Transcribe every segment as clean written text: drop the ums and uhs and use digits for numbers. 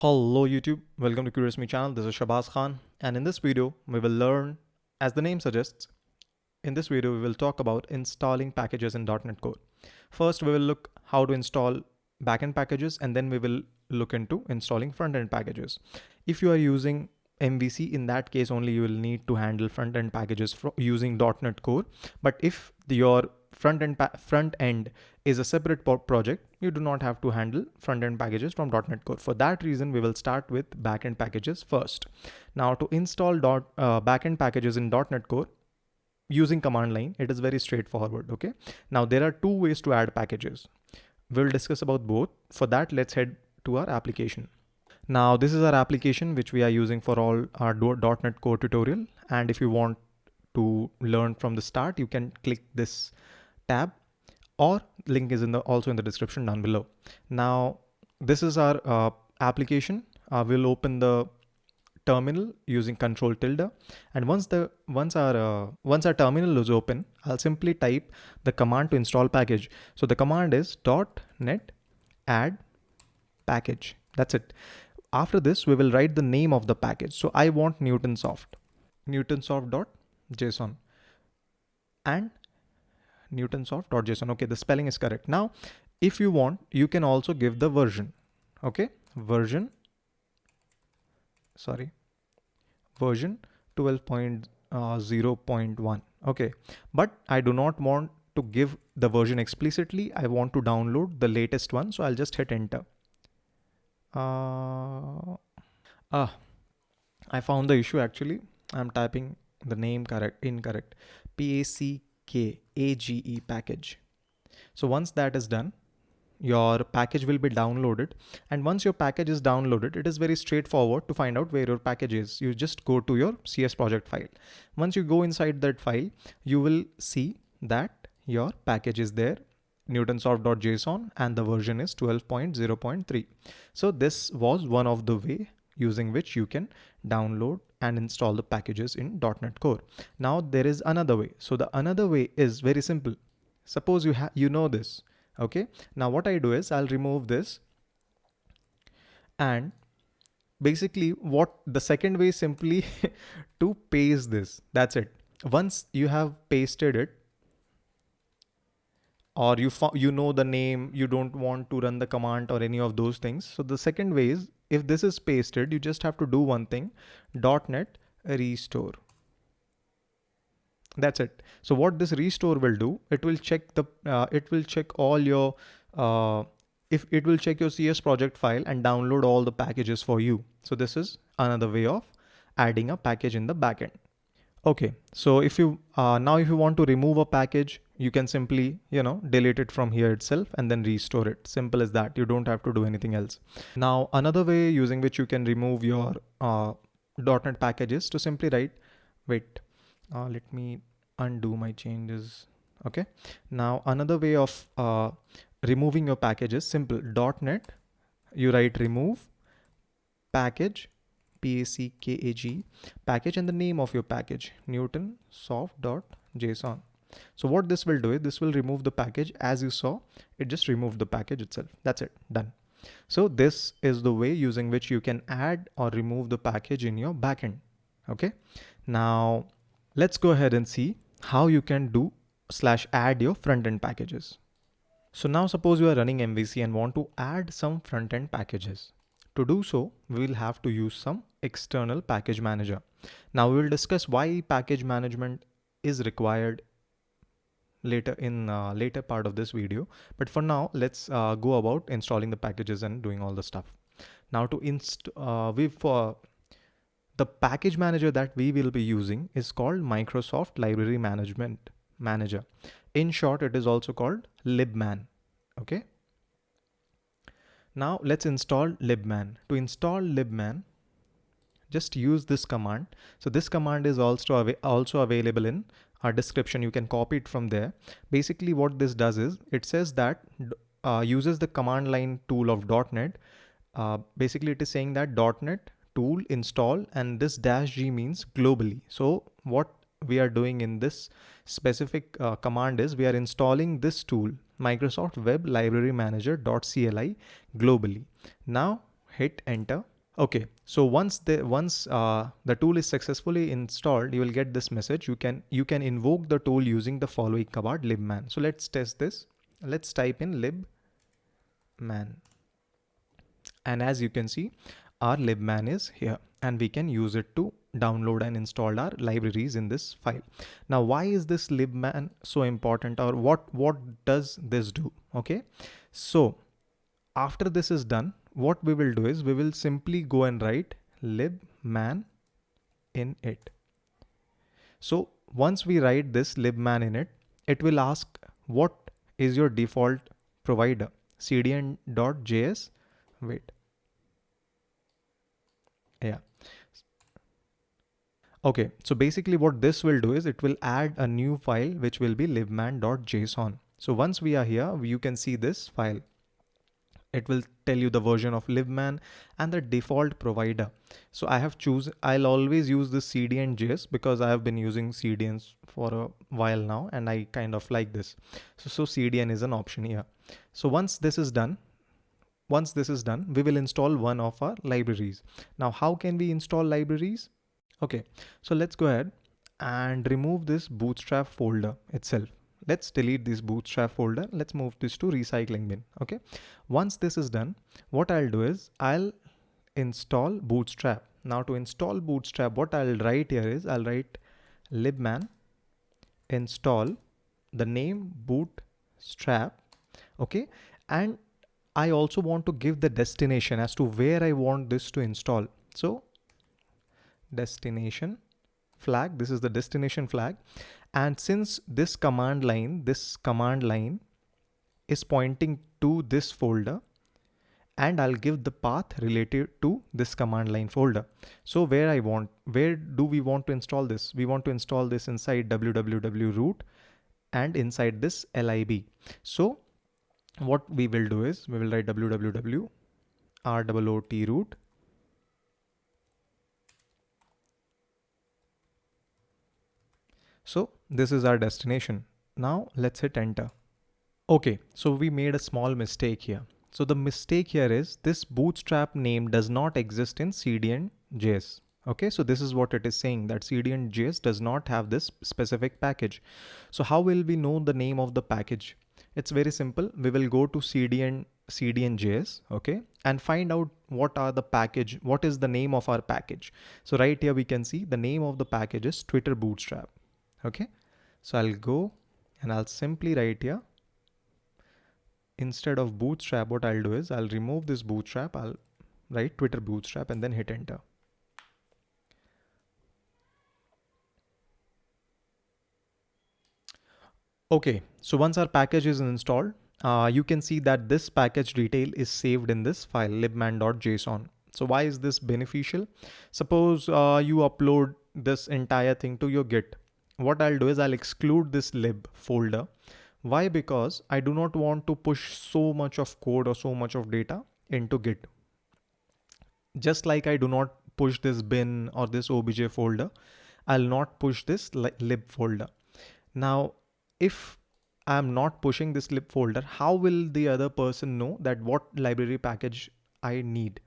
Hello YouTube, welcome to Curious Me channel. This is Shabazz Khan, and in this video we will learn, as the name suggests, in this video we will talk about installing packages in .NET Core. First we will look how to install backend packages, and then we will look into installing front-end packages. If you are using MVC, in that case only you will need to handle front-end packages using .NET Core. But if your front end is a separate project, you do not have to handle front-end packages from .NET Core. For that reason, we will start with backend packages first. Now, to install backend packages in .NET Core using command line, it is very straightforward. Okay. Now there are two ways to add packages. We'll discuss about both. For that, let's head to our application. Now this is our application which we are using for all our .NET Core tutorial. And if you want to learn from the start, you can click this tab, or link is also in the description down below. Now this is our application. We'll open the terminal using Control-tilde, and once our terminal is open, I'll simply type the command to install package. So the command is .NET add package. That's it. After this, we will write the name of the package. So I want newtonsoft.json and newtonsoft.json. Okay, the spelling is correct. Now, if you want, you can also give the version. Okay, version 12.0.1. Okay, but I do not want to give the version explicitly. I want to download the latest one, so I'll just hit enter. I found the issue. Actually, I'm typing the name incorrect. PACKAGE package. So once that is done, your package will be downloaded. And once your package is downloaded, it is very straightforward to find out where your package is. You just go to your CS project file. Once you go inside that file, you will see that your package is there, newtonsoft.json, and the version is 12.0.3. So this was one of the way using which you can download and install the packages in .NET Core. Now there is another way. So the another way is very simple. Suppose you know this. Okay. Now what I do is I'll remove this, and basically what the second way is simply to paste this. That's it. Once you have pasted it, or you know the name, you don't want to run the command or any of those things. So the second way is, if this is pasted, you just have to do one thing, .NET restore. That's it. So what this restore will do, it will check all your it will check your CS project file and download all the packages for you. So this is another way of adding a package in the backend. Okay, so if you if you want to remove a package, you can simply delete it from here itself and then restore it. Simple as that. You don't have to do anything else. Now another way using which you can remove your .NET packages, to simply write, let me undo my changes. Okay, now another way of removing your package is simple. .NET, you write remove package, PACKAGE package, and the name of your package, newtonsoft.json. So what this will do is this will remove the package. As you saw, it just removed the package itself. That's it, done. So this is the way using which you can add or remove the package in your backend. Okay, now let's go ahead and see how you can do /add your front-end packages. So now suppose you are running MVC and want to add some front-end packages. To do so, we will have to use some external package manager. Now we will discuss why package management is required later in later part of this video. But for now, let's go about installing the packages and doing all the stuff. Now to the package manager that we will be using is called Microsoft.Library Manager. In short, it is also called LibMan. Okay. Now let's install LibMan. To install LibMan, just use this command. So this command is also available in our description. You can copy it from there. Basically what this does is, it says that uses the command line tool of .NET. Basically it is saying that .NET tool install, and this -g means globally. So what we are doing in this specific command is we are installing this tool, Microsoft.Web.LibraryManager.Cli, globally. Now hit enter, Okay, so once the tool is successfully installed, you will get this message. You can invoke the tool using the following command libman. So let's test this. Let's type in libman, and as you can see, our libman is here, and we can use it to download and install our libraries in this file. Now, why is this libman so important, or what does this do? Okay, so after this is done, what we will do is we will simply go and write libman in it. So once we write this libman in it, it will ask what is your default provider, cdn.js. Wait, yeah. Okay, so basically what this will do is it will add a new file which will be libman.json. So once we are here, you can see this file. It will tell you the version of libman and the default provider. So I'll always use this cdn.js because I have been using cdns for a while now and I kind of like this. So cdn is an option here. So once this is done, we will install one of our libraries. Now, how can we install libraries? Okay, so let's go ahead and remove this Bootstrap folder itself. Let's delete this Bootstrap folder. Let's move this to recycling bin. Okay, once this is done, what I'll do is I'll install Bootstrap. Now to install Bootstrap, what I'll write here is I'll write libman install the name Bootstrap. Okay, and I also want to give the destination as to where I want this to install. So destination flag, this is the destination flag, and since this command line is pointing to this folder, and I'll give the path related to this command line folder. So where do we want to install this? We want to install this inside www root and inside this lib. So what we will do is we will write www root root. So this is our destination. Now let's hit enter. Okay, so we made a small mistake here. So the mistake here is this Bootstrap name does not exist in cdn.js. Okay, so this is what it is saying, that cdn.js does not have this specific package. So how will we know the name of the package? It's very simple. We will go to cdn.js, okay, and find out what is the name of our package. So right here we can see the name of the package is Twitter Bootstrap. Okay, so I'll go and I'll simply write here, instead of Bootstrap, what I'll do is I'll remove this Bootstrap, I'll write Twitter Bootstrap and then hit enter. Okay, so once our package is installed, you can see that this package detail is saved in this file libman.json. So why is this beneficial? Suppose you upload this entire thing to your Git. What I'll do is I'll exclude this lib folder. Why? Because I do not want to push so much of code or so much of data into Git. Just like I do not push this bin or this obj folder, I'll not push this lib folder. Now, if I'm not pushing this lib folder, how will the other person know that what library package I need?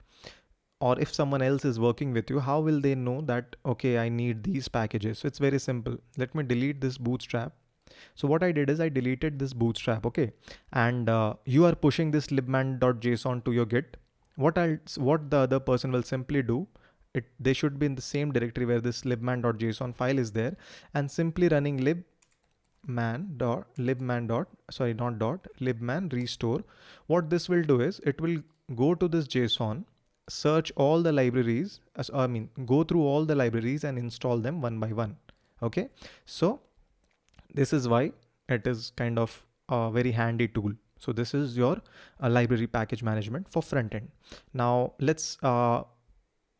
Or if someone else is working with you, how will they know that, okay, I need these packages? So it's very simple. Let me delete this Bootstrap. So what I did is I deleted this Bootstrap, okay? And you are pushing this libman.json to your Git. What the other person will simply do, they should be in the same directory where this libman.json file is there, and simply running libman restore. What this will do is it will go to this JSON, search all the libraries, go through all the libraries and install them one by one. Okay, so this is why it is kind of a very handy tool. So this is your library package management for front end. Now let's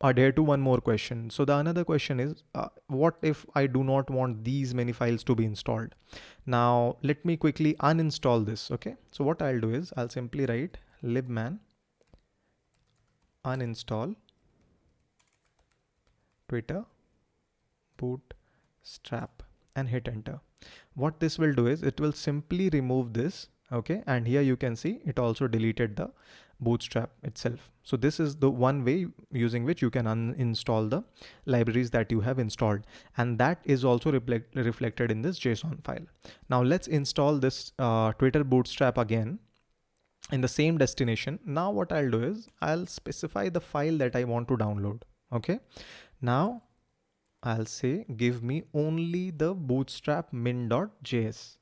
adhere to one more question. So the another question is, what if I do not want these many files to be installed? Now let me quickly uninstall this. Okay, so what I'll do is I'll simply write libman uninstall Twitter Bootstrap and hit enter. What this will do is it will simply remove this Okay, and here you can see it also deleted the Bootstrap itself. So this is the one way using which you can uninstall the libraries that you have installed, and that is also reflected in this JSON file. Now let's install this Twitter Bootstrap again in the same destination. Now what I'll do is I'll specify the file that I want to download. Okay, now I'll say give me only the bootstrap min.js.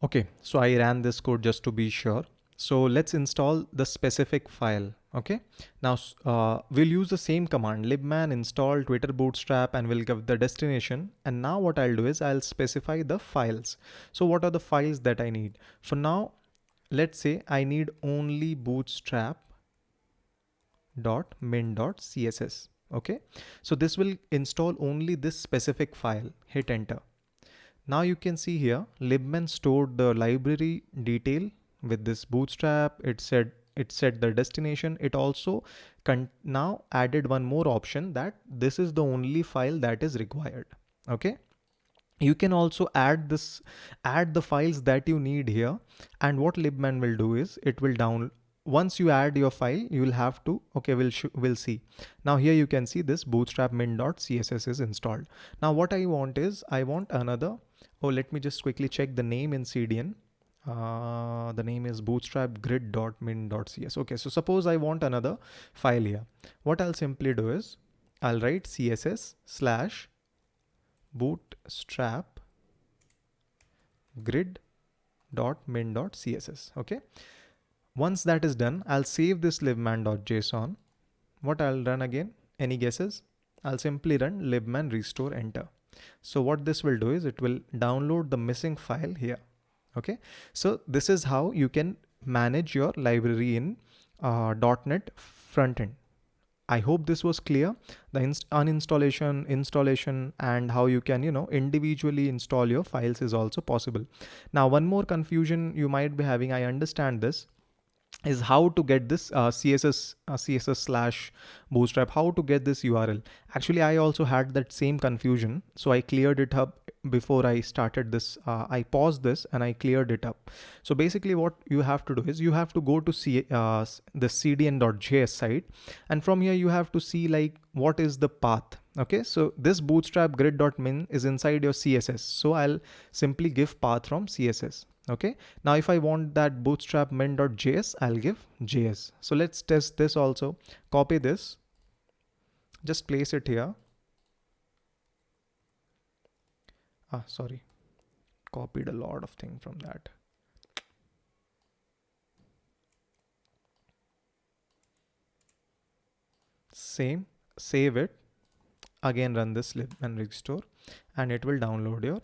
Okay, so I ran this code just to be sure. So let's install the specific file. Okay, now we'll use the same command libman install Twitter Bootstrap, and we'll give the destination. And now what I'll do is I'll specify the files. So what are the files that I need? For now, let's say I need only bootstrap.min.css. Okay, so this will install only this specific file. Hit enter. Now you can see here libman stored the library detail with this bootstrap. It set the destination. It also now added one more option that this is the only file that is required. Okay, you can also add the files that you need here, and what libman will do is it will once you add your file, you will have to, okay, we'll see. Now here you can see this bootstrap min.css is installed. Now what I want is I want another, let me just quickly check the name in CDN. The name is bootstrap grid.min.cs. Okay, so suppose I want another file here. What I'll simply do is I'll write css/bootstrap grid.min.css. Okay, once that is done, I'll save this libman.json. What I'll run again? Any guesses? I'll simply run libman restore enter. So what this will do is it will download the missing file here. Okay, so this is how you can manage your library in .NET frontend. I hope this was clear. The uninstallation, installation, and how you can, individually install your files is also possible. Now, one more confusion you might be having, I understand this, is how to get this css/bootstrap, how to get this URL. Actually, I also had that same confusion, so I cleared it up before I started this. I paused this and I cleared it up. So basically what you have to do is you have to go to the cdn.js site, and from here you have to see like what is the path. Okay, so this bootstrap grid.min is inside your CSS, so I'll simply give path from CSS. Okay, now if I want that bootstrap min.js, I'll give JS. So let's test this also. Copy this, just place it here. Sorry, copied a lot of things from that. Same, save it, again run this libman restore, and it will download your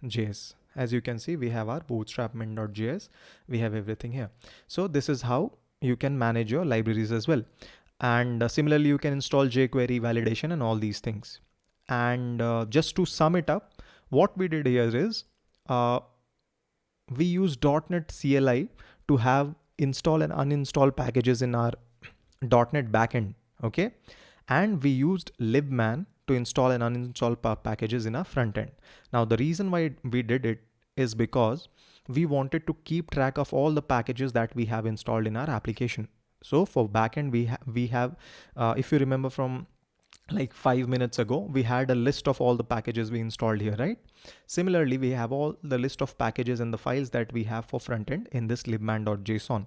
JS. As you can see, we have our bootstrap min.js. We have everything here. So this is how you can manage your libraries as well. And similarly, you can install jQuery validation and all these things. And just to sum it up, what we did here is we use .NET CLI to have install and uninstall packages in our .NET backend. Okay, and we used libman to install and uninstall packages in our front end. Now the reason why we did it is because we wanted to keep track of all the packages that we have installed in our application. So for backend, we have if you remember from like 5 minutes ago, we had a list of all the packages we installed here, right? Similarly, we have all the list of packages and the files that we have for front end in this libman.json.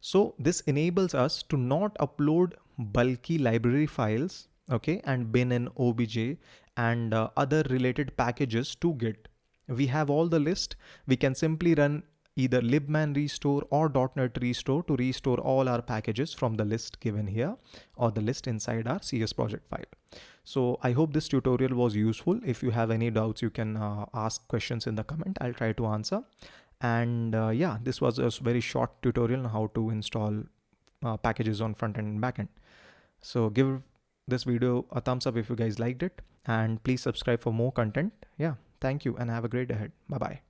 So this enables us to not upload bulky library files, okay, and bin and obj and other related packages to Git. We have all the list. We can simply run either libman restore or .NET restore to restore all our packages from the list given here or the list inside our CS project file. So I hope this tutorial was useful. If you have any doubts, you can ask questions in the comment. I'll try to answer. And yeah, this was a very short tutorial on how to install packages on front end and back end. So give this video a thumbs up if you guys liked it, and please subscribe for more content. Yeah, thank you and have a great day ahead. Bye bye.